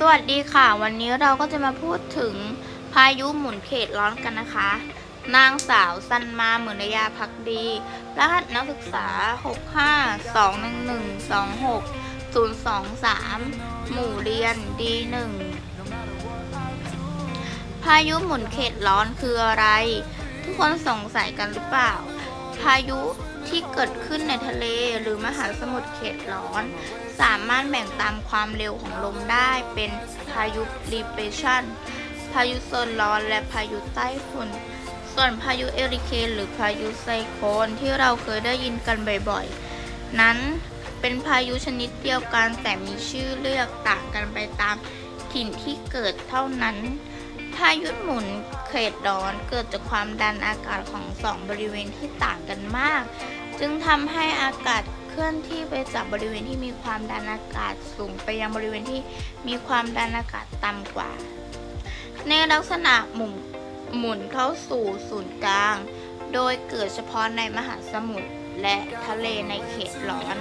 สวัสดีค่ะวันนี้เราก็จะมาพูดถึงพายุหมุนเขตร้อนกันนะคะนางสาวซันมาเหมือนยาพักดีรหัสนักศึกษา65211260223หมู่เรียน D1 พายุหมุนเขตร้อนคืออะไรทุกคนสงสัยกันหรือเปล่าพายุที่เกิดขึ้นในทะเลหรือมหาสมุทรเขตร้อนสามารถแบ่งตามความเร็วของลมได้เป็นพายุดีเพรสชันพายุโซนร้อนและพายุใต้ฝุ่นส่วนพายุเฮอริเคนหรือพายุไซโคลนที่เราเคยได้ยินกันบ่อยๆนั้นเป็นพายุชนิดเดียวกันแต่มีชื่อเรียกต่างกันไปตามถิ่นที่เกิดเท่านั้นพายุหมุนเขตร้อนเกิดจากความดันอากาศของสองบริเวณที่ต่างกันมากจึงทำให้อากาศเคลื่อนที่ไปจากบริเวณที่มีความดันอากาศสูงไปยังบริเวณที่มีความดันอากาศต่ำกว่าในลักษณะหมุนเข้าสู่ศูนย์กลางโดยเกิดเฉพาะในมหาสมุทรและทะเลในเขตร้อน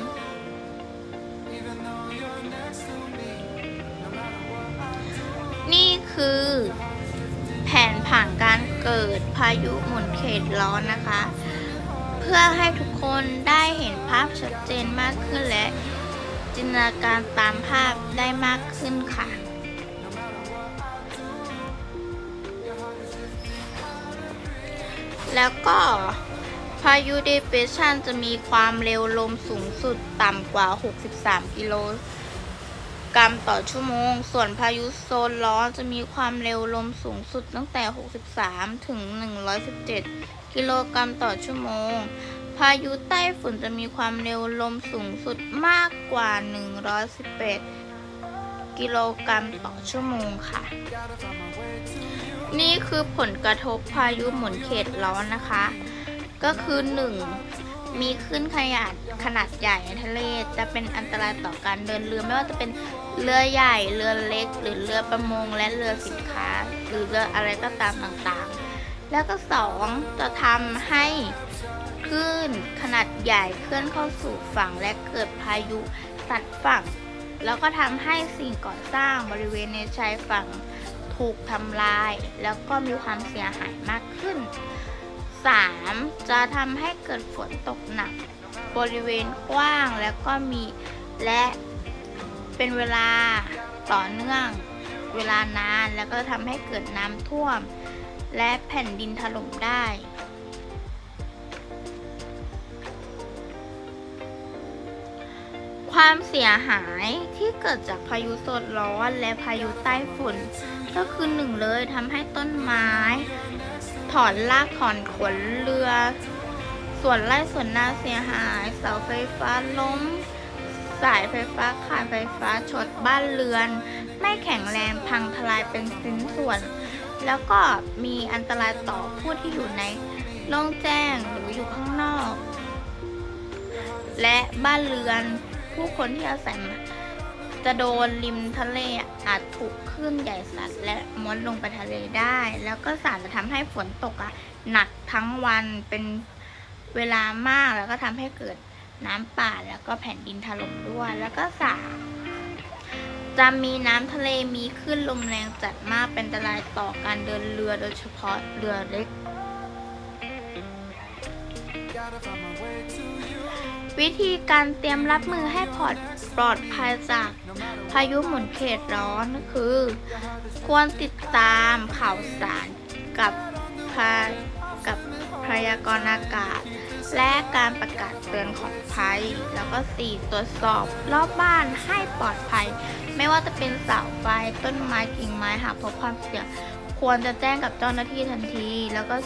นี่คือแผนผังการเกิดพายุหมุนเขตร้อนนะคะเพื่อให้ทุกคนได้เห็นภาพชัดเจนมากขึ้นและจินตนาการตามภาพได้มากขึ้นค่ะแล้วก็พายุดีเพรสชันจะมีความเร็วลมสูงสุดต่ำกว่า63กิโลกรัมต่อชั่วโมงส่วนพายุโซนร้อนจะมีความเร็วลมสูงสุดตั้งแต่63ถึง117กิโลกรัมต่อชั่วโมงพายุใต้ฝุ่นจะมีความเร็วลมสูงสุดมากกว่า118กิโลกรัมต่อชั่วโมงค่ะนี่คือผลกระทบพายุหมุนเขตร้อนนะคะก็คือ 1. มีคลื่นขนาดใหญ่ในทะเลจะเป็นอันตรายต่อการเดินเรือไม่ว่าจะเป็นเรือใหญ่เรือเล็กหรือเรือประมงและเรือสินค้าหรือเรืออะไรก็ตามต่างๆแล้วก็ 2. จะทำให้คลื่นขนาดใหญ่เคลื่อนเข้าสู่ฝั่งและเกิดพายุซัดฝั่งแล้วก็ทำให้สิ่งก่อสร้างบริเวณในชายฝั่งถูกทำลายแล้วก็มีความเสียหายมากขึ้น 3. จะทำให้เกิดฝนตกหนักบริเวณกว้างและเป็นเวลาต่อเนื่องเวลานานแล้วก็ทำให้เกิดน้ำท่วมและแผ่นดินถล่มได้ความเสียหายที่เกิดจากพายุโซนร้อนและพายุใต้ฝุ่นก็คือ 1. เลยทำให้ต้นไม้ถอนรากถอนขนเรือส่วนไร่ส่วนนาเสียหายเสาไฟฟ้าล้มสายไฟฟ้าขาดไฟฟ้าช็อตบ้านเรือนไม่แข็งแรงพังทลายเป็นชิ้นส่วนแล้วก็มีอันตรายต่อผู้ที่อยู่ในโล่งแจ้งหรืออยู่ข้างนอกและบ้านเรือนผู้คนที่อาศัยจะโดนริมทะเลอาจถูกคลื่นใหญ่ซัดและม้วนลงไปทะเลได้แล้วก็จะทำให้ฝนตกหนักทั้งวันเป็นเวลามากแล้วก็ทำให้เกิดน้ำป่าแล้วก็แผ่นดินถล่มด้วยแล้วก็จะมีน้ำทะเลมีคลื่นลมแรงจัดมากเป็นอันตรายต่อการเดินเรือโดยเฉพาะเรือเล็กวิธีการเตรียมรับมือให้ปลอดภัยจากพายุหมุนเขตร้อนคือควรติดตามข่าวสารกับพยากรณ์อากาศและการประกาศเตือนของภัยแล้วก็ 4. ตรวจสอบรอบบ้านให้ปลอดภัยไม่ว่าจะเป็นเสาไฟต้นไม้กิ่งไม้หากพบความเสี่ยงควรจะแจ้งกับเจ้าหน้าที่ทันทีแล้วก็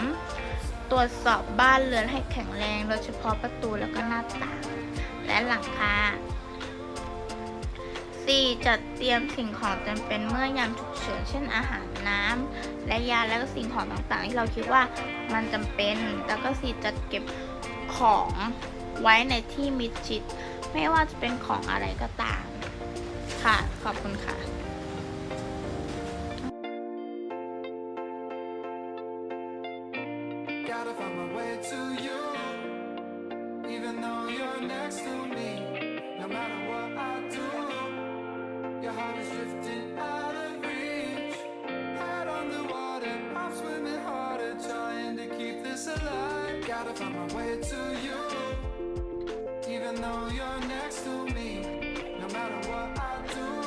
3. ตรวจสอบบ้านเรือนให้แข็งแรงโดยเฉพาะประตูแล้วก็หน้าต่างและหลังคา 4. จัดเตรียมสิ่งของจำเป็นเมื่อยามฉุกเฉินเช่นอาหารน้ำและยาและก็สิ่งของต่างๆที่เราคิดว่ามันจำเป็นแล้วก็ 4. จัดเก็บของไว้ในที่มิดชิดไม่ว่าจะเป็นของอะไรก็ตามค่ะขอบคุณค่ะGotta find my way to you, even though you're next to me. No matter what I do, your heart is drifting. alive. Gotta find my way to you. Even though you're next to me, no matter what I do.